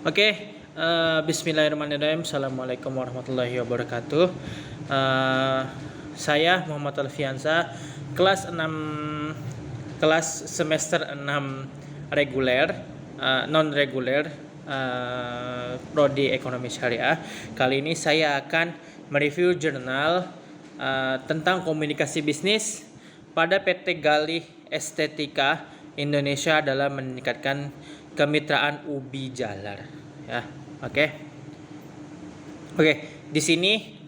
Bismillahirrahmanirrahim. Assalamualaikum warahmatullahi wabarakatuh. Saya Muhammad Alfiansa, kelas semester 6 reguler, non reguler, prodi Ekonomi Syariah. Kali ini saya akan mereview jurnal tentang komunikasi bisnis pada PT Galih Estetika Indonesia dalam meningkatkan kemitraan Ubi Jalar. Ya, oke. Di sini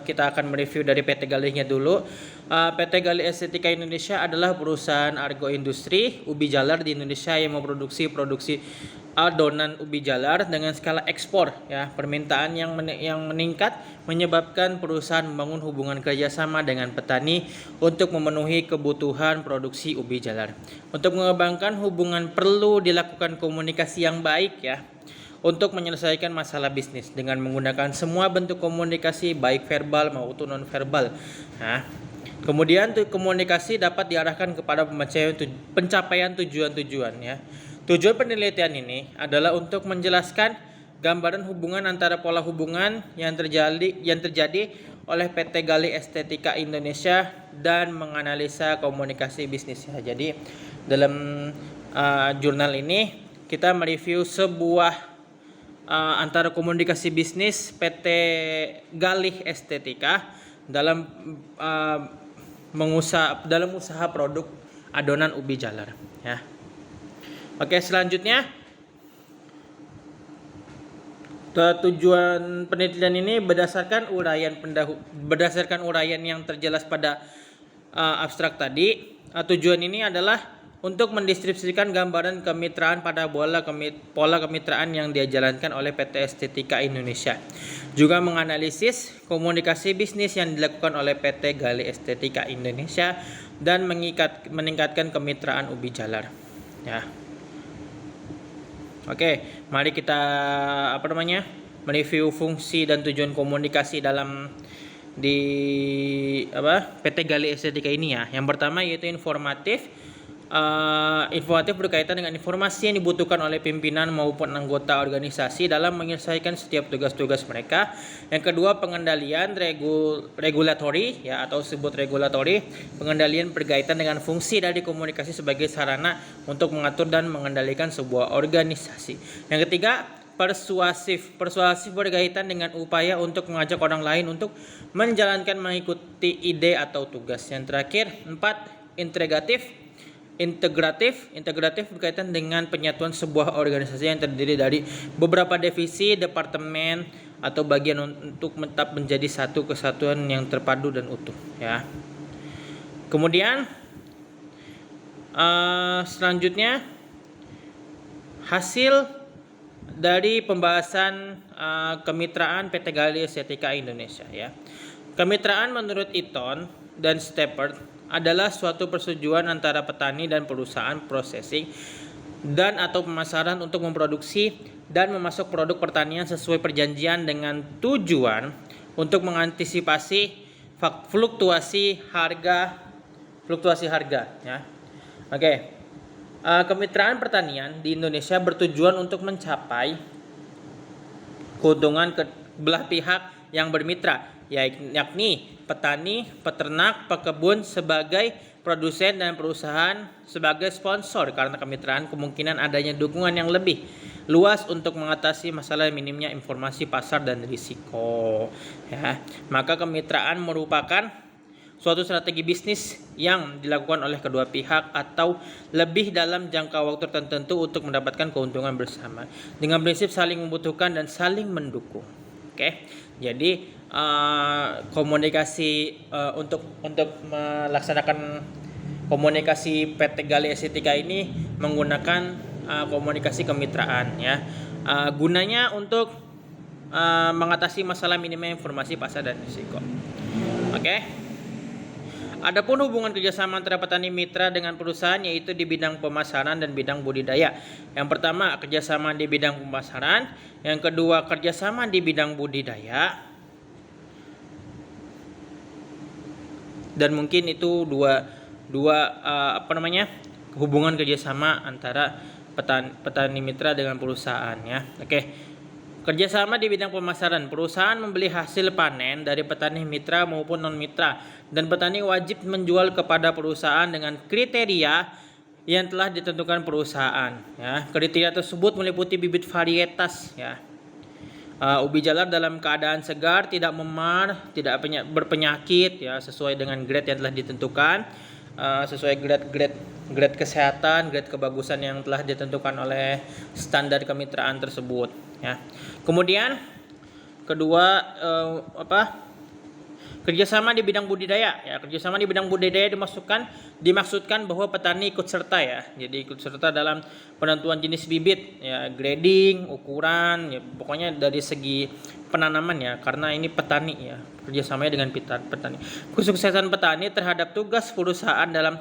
kita akan mereview dari PT Galihnya dulu. PT Galih Estetika Indonesia adalah perusahaan argo industri ubi jalar di Indonesia yang memproduksi adonan ubi jalar dengan skala ekspor. Ya, permintaan yang meningkat menyebabkan perusahaan membangun hubungan kerjasama dengan petani untuk memenuhi kebutuhan produksi ubi jalar. Untuk mengembangkan hubungan perlu dilakukan komunikasi yang baik, ya, untuk menyelesaikan masalah bisnis dengan menggunakan semua bentuk komunikasi baik verbal maupun non verbal. Nah, kemudian komunikasi dapat diarahkan kepada pencapaian tujuan-tujuan, ya. Tujuan penelitian ini adalah untuk menjelaskan gambaran hubungan antara pola hubungan yang terjadi oleh PT Galih Estetika Indonesia dan menganalisa komunikasi bisnisnya. Jadi dalam jurnal ini kita mereview sebuah antara komunikasi bisnis PT Galih Estetika dalam usaha produk adonan ubi jalar, ya. Selanjutnya tujuan penelitian ini berdasarkan uraian yang terjelas pada abstrak tadi. Tujuan ini adalah untuk mendistribusikan gambaran kemitraan pada pola kemitraan yang dijalankan oleh PT Estetika Indonesia. Juga menganalisis komunikasi bisnis yang dilakukan oleh PT Galih Estetika Indonesia dan meningkatkan kemitraan ubi jalar. Ya. Mari kita mereview fungsi dan tujuan komunikasi PT Galih Estetika ini, ya. Yang pertama yaitu informatif berkaitan dengan informasi yang dibutuhkan oleh pimpinan maupun anggota organisasi dalam menyelesaikan setiap tugas-tugas mereka. Yang kedua, pengendalian regulatory, ya, atau disebut regulatory, pengendalian berkaitan dengan fungsi dari komunikasi sebagai sarana untuk mengatur dan mengendalikan sebuah organisasi. Yang ketiga, persuasif berkaitan dengan upaya untuk mengajak orang lain untuk mengikuti ide atau tugas. Yang terakhir, 4, integratif berkaitan dengan penyatuan sebuah organisasi yang terdiri dari beberapa divisi, departemen atau bagian untuk tetap menjadi satu kesatuan yang terpadu dan utuh, ya. Kemudian selanjutnya hasil dari pembahasan kemitraan PT Galih Estetika Indonesia, ya. Kemitraan menurut Eaton dan Stepper adalah suatu persetujuan antara petani dan perusahaan processing dan atau pemasaran untuk memproduksi dan memasok produk pertanian sesuai perjanjian dengan tujuan untuk mengantisipasi fluktuasi harga, ya. Kemitraan pertanian di Indonesia bertujuan untuk mencapai keuntungan belah pihak yang bermitra, yakni petani, peternak, pekebun sebagai produsen dan perusahaan sebagai sponsor, karena kemitraan kemungkinan adanya dukungan yang lebih luas untuk mengatasi masalah minimnya informasi pasar dan risiko, ya. Maka kemitraan merupakan suatu strategi bisnis yang dilakukan oleh kedua pihak atau lebih dalam jangka waktu tertentu untuk mendapatkan keuntungan bersama dengan prinsip saling membutuhkan dan saling mendukung. Jadi komunikasi untuk melaksanakan komunikasi PT Galih Estetika ini menggunakan komunikasi kemitraan, ya. Gunanya untuk mengatasi masalah minimnya informasi pasar dan risiko. Adapun hubungan kerjasama antara petani mitra dengan perusahaan yaitu di bidang pemasaran dan bidang budidaya. Yang pertama, kerjasama di bidang pemasaran. Yang kedua, kerjasama di bidang budidaya. Dan mungkin itu dua hubungan kerjasama antara petani mitra dengan perusahaan ya. Oke. Kerjasama di bidang pemasaran. Perusahaan membeli hasil panen dari petani mitra maupun non-mitra, dan petani wajib menjual kepada perusahaan dengan kriteria yang telah ditentukan perusahaan. Ya. Kriteria tersebut meliputi bibit varietas. Ya. Ubi jalar dalam keadaan segar, tidak memar, tidak berpenyakit, ya, sesuai dengan grade yang telah ditentukan, sesuai grade kesehatan, grade kebagusan yang telah ditentukan oleh standar kemitraan tersebut. Ya. Kemudian kedua kerjasama di bidang budidaya. Ya, kerjasama di bidang budidaya dimaksudkan bahwa petani ikut serta ya. Jadi ikut serta dalam penentuan jenis bibit, ya, grading, ukuran, ya, pokoknya dari segi penanaman ya. Karena ini petani ya, kerjasamanya dengan petani. Kesuksesan petani terhadap tugas perusahaan dalam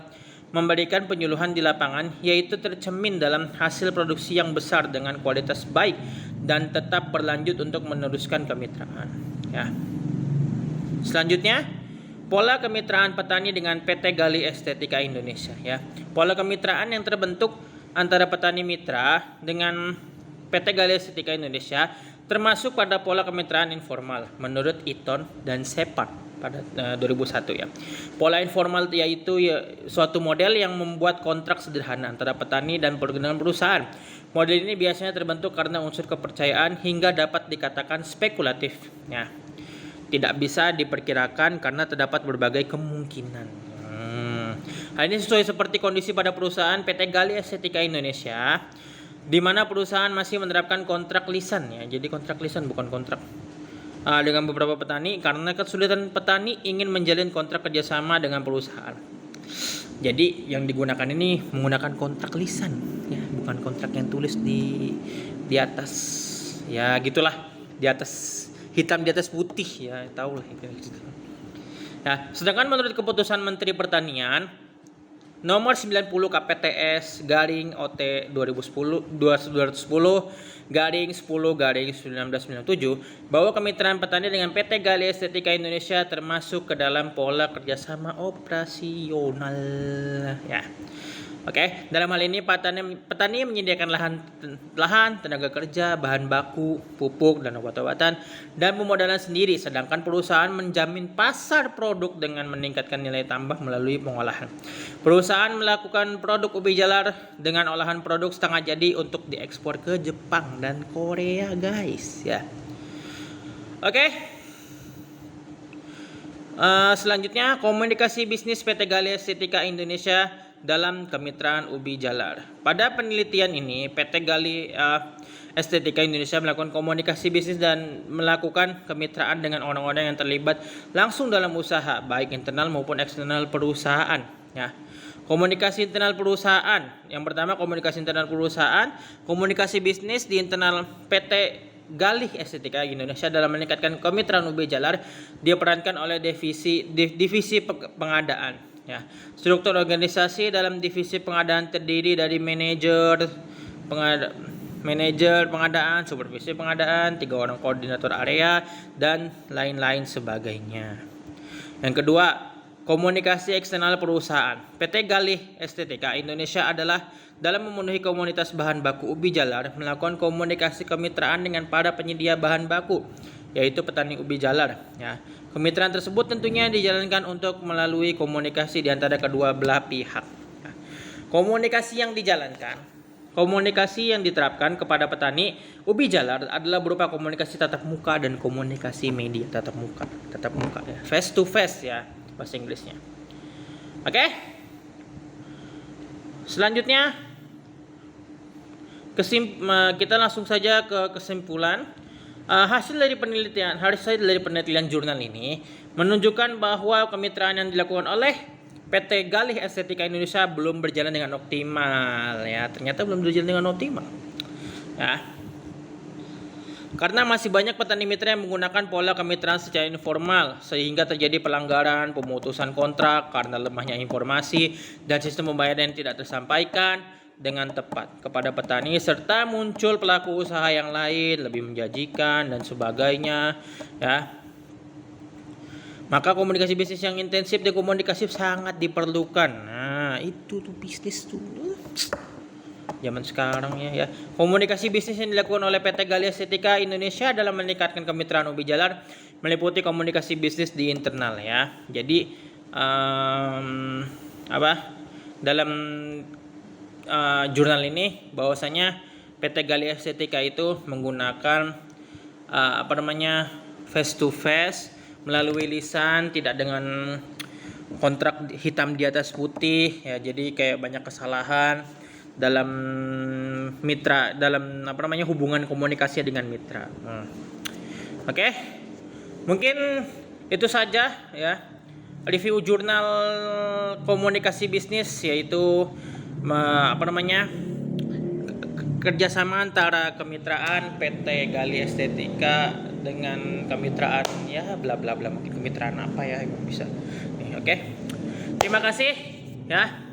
memberikan penyuluhan di lapangan yaitu tercermin dalam hasil produksi yang besar dengan kualitas baik dan tetap berlanjut untuk meneruskan kemitraan. Ya. Selanjutnya, pola kemitraan petani dengan PT Galih Estetika Indonesia. Ya. Pola kemitraan yang terbentuk antara petani mitra dengan PT Galih Estetika Indonesia termasuk pada pola kemitraan informal menurut Eaton dan Shepard pada 2001 ya. Pola informal yaitu suatu model yang membuat kontrak sederhana antara petani dan perusahaan. Model ini biasanya terbentuk karena unsur kepercayaan hingga dapat dikatakan spekulatif. Ya. Tidak bisa diperkirakan karena terdapat berbagai kemungkinan. Hal ini sesuai seperti kondisi pada perusahaan PT Galih Estetika Indonesia, di mana perusahaan masih menerapkan kontrak lisan ya. Jadi kontrak lisan bukan kontrak. Dengan beberapa petani karena kesulitan petani ingin menjalin kontrak kerjasama dengan perusahaan. Jadi yang digunakan ini menggunakan kontrak lisan ya, bukan kontrak yang tulis di atas ya, gitulah, di atas hitam di atas putih ya, tahu lah gitu. Nah, sedangkan menurut keputusan Menteri Pertanian nomor 90 KPTS garing OT 210 garing 10 garing 1997 bahwa kemitraan petani dengan PT Galih Estetika Indonesia termasuk ke dalam pola kerjasama operasional ya. Oke, dalam hal ini petani menyediakan lahan, tenaga kerja, bahan baku, pupuk dan obat-obatan dan pemodalan sendiri, sedangkan perusahaan menjamin pasar produk dengan meningkatkan nilai tambah melalui pengolahan. Perusahaan melakukan produk ubi jalar dengan olahan produk setengah jadi untuk diekspor ke Jepang dan Korea, guys ya. Oke. Selanjutnya komunikasi bisnis PT Galih Estetika Indonesia dalam kemitraan ubi jalar. Pada penelitian ini, PT Galih Estetika Indonesia melakukan komunikasi bisnis dan melakukan kemitraan dengan orang-orang yang terlibat langsung dalam usaha, baik internal maupun eksternal perusahaan. Ya. Komunikasi internal perusahaan. Yang pertama, komunikasi internal perusahaan, komunikasi bisnis di internal PT Galih Estetika Indonesia dalam meningkatkan kemitraan ubi jalar diperankan oleh divisi pengadaan. Ya, struktur organisasi dalam divisi pengadaan terdiri dari manajer pengadaan, supervisi pengadaan, 3 orang koordinator area dan lain-lain sebagainya. Yang kedua, komunikasi eksternal perusahaan. PT Galih Estetika Indonesia adalah dalam memenuhi komunitas bahan baku ubi jalar melakukan komunikasi kemitraan dengan para penyedia bahan baku, yaitu petani ubi jalar ya. Kemitraan tersebut tentunya dijalankan untuk melalui komunikasi di antara kedua belah pihak. Komunikasi yang diterapkan kepada petani ubi jalar adalah berupa komunikasi tatap muka dan komunikasi media tatap muka ya, face to face ya bahasa Inggrisnya. Oke. Selanjutnya kita langsung saja ke kesimpulan. Hasil dari penelitian jurnal ini menunjukkan bahwa kemitraan yang dilakukan oleh PT Galih Estetika Indonesia belum berjalan dengan optimal ya. Ternyata belum berjalan dengan optimal. Ya. Karena masih banyak petani mitra yang menggunakan pola kemitraan secara informal sehingga terjadi pelanggaran, pemutusan kontrak karena lemahnya informasi dan sistem pembayaran yang tidak tersampaikan dengan tepat kepada petani, serta muncul pelaku usaha yang lain lebih menjanjikan dan sebagainya ya. Maka komunikasi bisnis yang intensif dan komunikatif sangat diperlukan. Nah, itu tuh bisnis tuh. zaman sekarang ya. Komunikasi bisnis yang dilakukan oleh PT Gali Estetika Indonesia dalam meningkatkan kemitraan Ubi Jalar meliputi komunikasi bisnis di internal ya. Jadi dalam jurnal ini bahwasanya PT Gali Estetika itu menggunakan face to face melalui lisan, tidak dengan kontrak hitam di atas putih ya. Jadi kayak banyak kesalahan dalam hubungan komunikasi dengan mitra. Oke. Mungkin itu saja ya review jurnal komunikasi bisnis, yaitu kerjasama antara kemitraan PT Gali Estetika dengan kemitraan ya bla bla bla, mungkin kemitraan apa ya yang bisa nih. Oke. Terima kasih ya.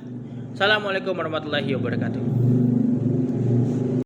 Assalamualaikum warahmatullahi wabarakatuh.